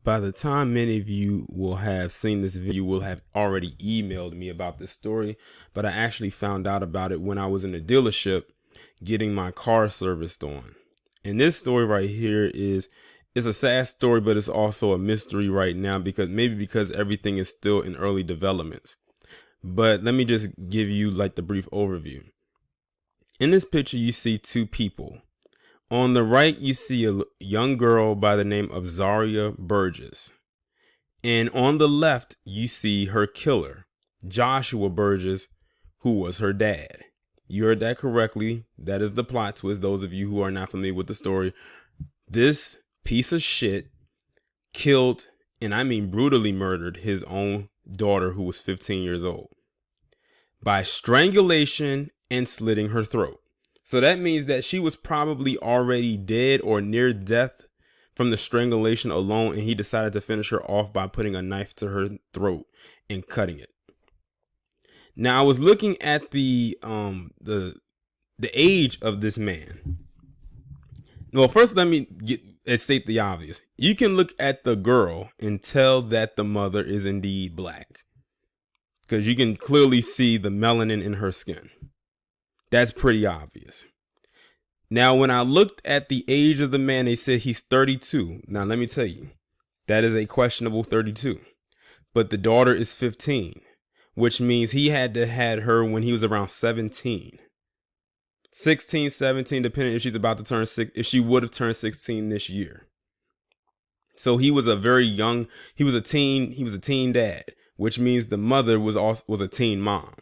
By the time many of you will have seen this video, you will have already emailed me about this story, but I actually found out about it when I was in a dealership getting my car serviced on. And this story right here is a sad story, but it's also a mystery right now because everything is still in early developments. But let me just give you like the brief overview. In this picture, you see two people. On the right, you see a young girl by the name of Zaria Burgess. And on the left, you see her killer, Joshua Burgess, who was her dad. You heard that correctly. That is the plot twist. Those of you who are not familiar with the story, this piece of shit killed, and I mean brutally murdered, his own daughter, who was 15 years old, by strangulation and slitting her throat. So that means that she was probably already dead or near death from the strangulation alone, and he decided to finish her off by putting a knife to her throat and cutting it. Now, I was looking at the age of this man. Well, first let me state the obvious. You can look at the girl and tell that the mother is indeed black, because you can clearly see the melanin in her skin. That's pretty obvious. Now, when I looked at the age of the man, they said he's 32. Now, let me tell you, that is a questionable 32. But the daughter is 15, which means he had to had her when he was around 17. 16, 17, depending if she's about to turn 6, if she would have turned 16 this year. So he was a very young, he was a teen dad, which means the mother was a teen mom.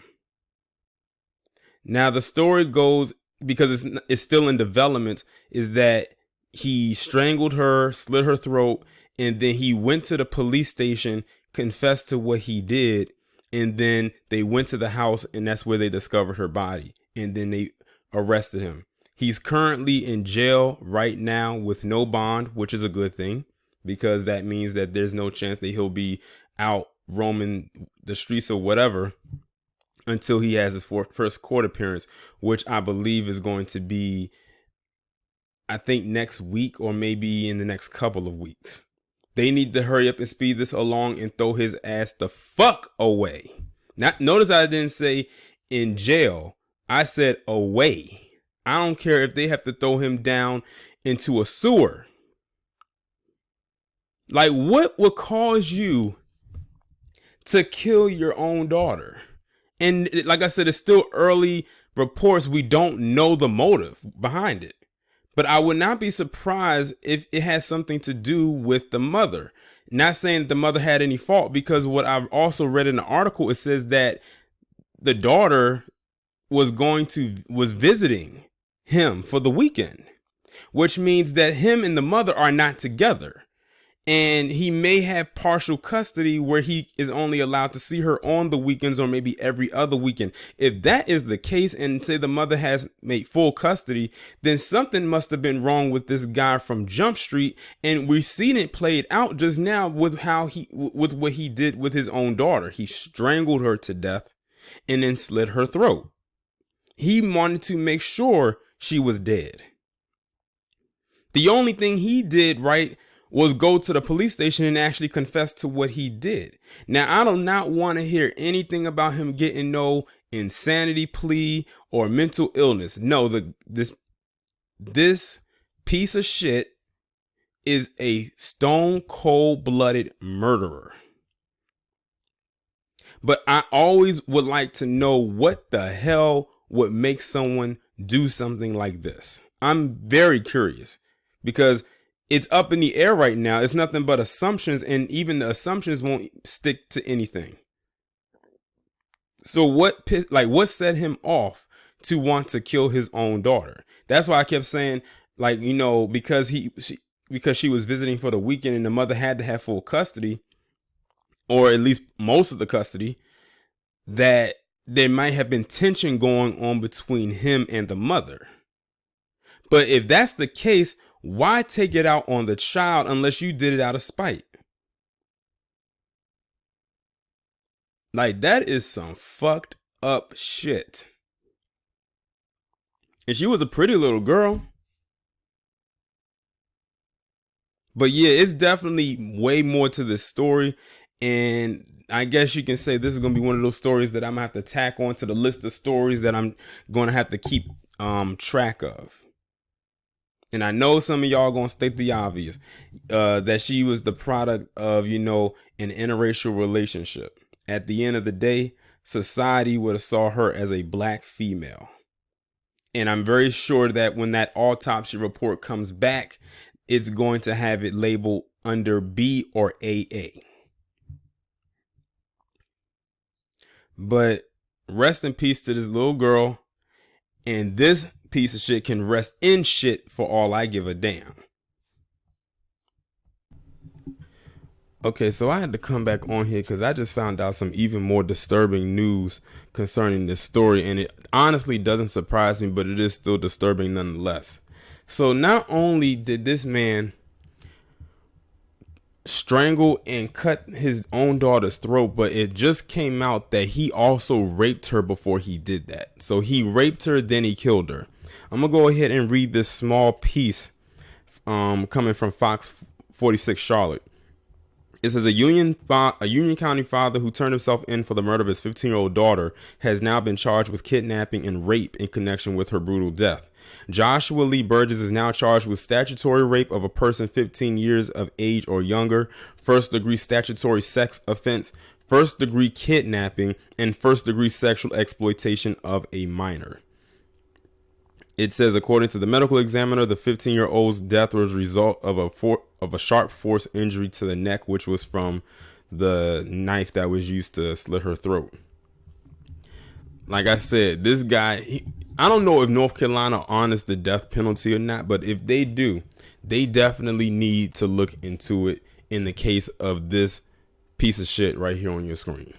Now, the story goes, because it's still in development, is that he strangled her, slit her throat, and then he went to the police station, confessed to what he did, and then they went to the house, and that's where they discovered her body, and then they arrested him. He's currently in jail right now with no bond, which is a good thing, because that means that there's no chance that he'll be out roaming the streets or whatever until he has his first court appearance, which I believe is going to be, I think, next week or maybe in the next couple of weeks. They need to hurry up and speed this along and throw his ass the fuck away. Notice I didn't say in jail. I said away. I don't care if they have to throw him down into a sewer. Like, what would cause you to kill your own daughter? And like I said, it's still early reports. We don't know the motive behind it. But I would not be surprised if it has something to do with the mother. Not saying that the mother had any fault, because what I've also read in the article, it says that the daughter was visiting him for the weekend, which means that him and the mother are not together. And he may have partial custody where he is only allowed to see her on the weekends or maybe every other weekend. If that is the case, and say the mother has made full custody, then something must have been wrong with this guy from Jump Street. And we've seen it played out just now with with what he did with his own daughter. He strangled her to death and then slit her throat. He wanted to make sure she was dead. The only thing he did right was go to the police station and actually confess to what he did. Now, I do not want to hear anything about him getting no insanity plea or mental illness. No, this piece of shit is a stone cold blooded murderer. But I always would like to know what the hell would make someone do something like this. I'm very curious, because it's up in the air right now. It's nothing but assumptions, and even the assumptions won't stick to anything. So what set him off to want to kill his own daughter? That's why I kept saying, like, you know, because she was visiting for the weekend and the mother had to have full custody, or at least most of the custody, that there might have been tension going on between him and the mother. But if that's the case, why take it out on the child unless you did it out of spite? Like, that is some fucked up shit. And she was a pretty little girl. But yeah, it's definitely way more to this story. And I guess you can say this is going to be one of those stories that I'm going to have to tack on to the list of stories that I'm going to have to keep track of. And I know some of y'all going to state the obvious, that she was the product of, an interracial relationship. At the end of the day, society would have saw her as a black female. And I'm very sure that when that autopsy report comes back, it's going to have it labeled under B or AA. But rest in peace to this little girl. And this piece of shit can rest in shit for all I give a damn. Okay, so I had to come back on here because I just found out some even more disturbing news concerning this story. And it honestly doesn't surprise me, but it is still disturbing nonetheless. So not only did this man strangle and cut his own daughter's throat, but it just came out that he also raped her before he did that. So he raped her, then he killed her. I'm gonna go ahead and read this small piece coming from Fox 46 Charlotte. It says a Union County father who turned himself in for the murder of his 15-year-old daughter has now been charged with kidnapping and rape in connection with her brutal death. Joshua Lee Burgess is now charged with statutory rape of a person 15 years of age or younger, first-degree statutory sex offense, first-degree kidnapping, and first-degree sexual exploitation of a minor. It says, according to the medical examiner, the 15-year-old's death was a result of a sharp force injury to the neck, which was from the knife that was used to slit her throat. Like I said, this guy, I don't know if North Carolina honors the death penalty or not, but if they do, they definitely need to look into it in the case of this piece of shit right here on your screen.